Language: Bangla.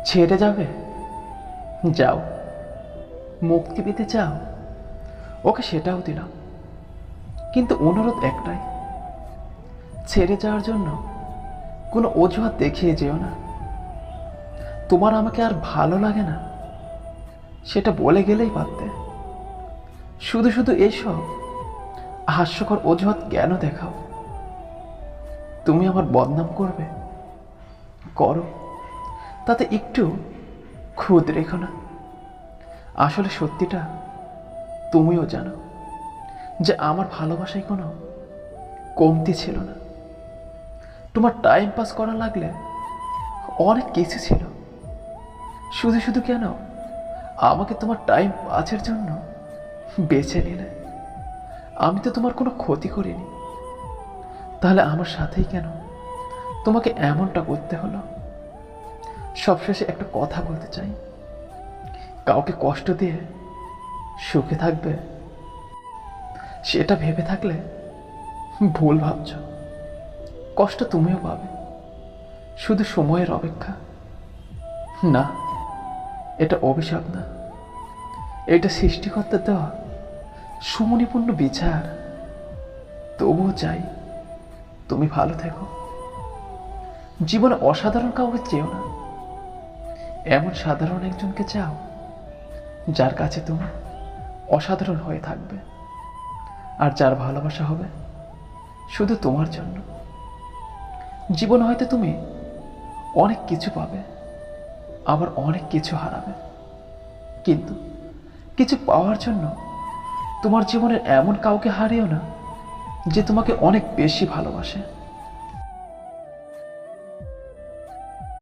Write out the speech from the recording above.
ছেড়ে যাবে? যাও। মুক্তি পেতে চাও? ওকে, সেটাও দিলাম, কিন্তু অনুরোধ একটাই, ছেড়ে যাওয়ার জন্য কোনো অজুহাত দেখিয়ে যেও না। তোমার আমাকে আর ভালো লাগে না সেটা বলে গেলেই পারতে। শুধু শুধু এইসব হাস্যকর অজুহাত কেন দেখাও? তুমি আমার বদনাম করবে, করো, তাতে একটু খুদ রেখো না। আসলে সত্যিটা তুমিও জানো যে আমার ভালোবাসায় কোনো কমতি ছিল না। তোমার টাইম পাস করা লাগলে অনেক কিছু ছিল। শুধু শুধু কেন আমাকে তোমার টাইম পাসের জন্য বেছে নিলে? আমি তো তোমার কোনো ক্ষতি করিনি, তাহলে আমার সাথেই কেন তোমাকে এমনটা করতে হলো? সবশেষে একটা কথা বলতে চাই, কাউকে কষ্ট দিয়ে সুখে থাকবে সেটা ভেবে থাকলে ভুল ভাবছ। কষ্ট তুমিও পাবে, শুধু সময়ের অপেক্ষা। না, এটা অভিশাপ না, এটা সৃষ্টিকর্তার দেওয়া সুমনিপূর্ণ বিচার। তবুও চাই তুমি ভালো থেকো। জীবনে অসাধারণ কাউকে চেও না, এমন সাধারণ একজনকে চাও যার কাছে তুমি অসাধারণ হয়ে থাকবে, আর যার ভালোবাসা হবে শুধু তোমার জন্য। জীবনে হয়তো তুমি অনেক কিছু পাবে, আবার অনেক কিছু হারাবে, কিন্তু কিছু পাওয়ার জন্য তোমার জীবনের এমন কাউকে হারিও না যে তোমাকে অনেক বেশি ভালোবাসে।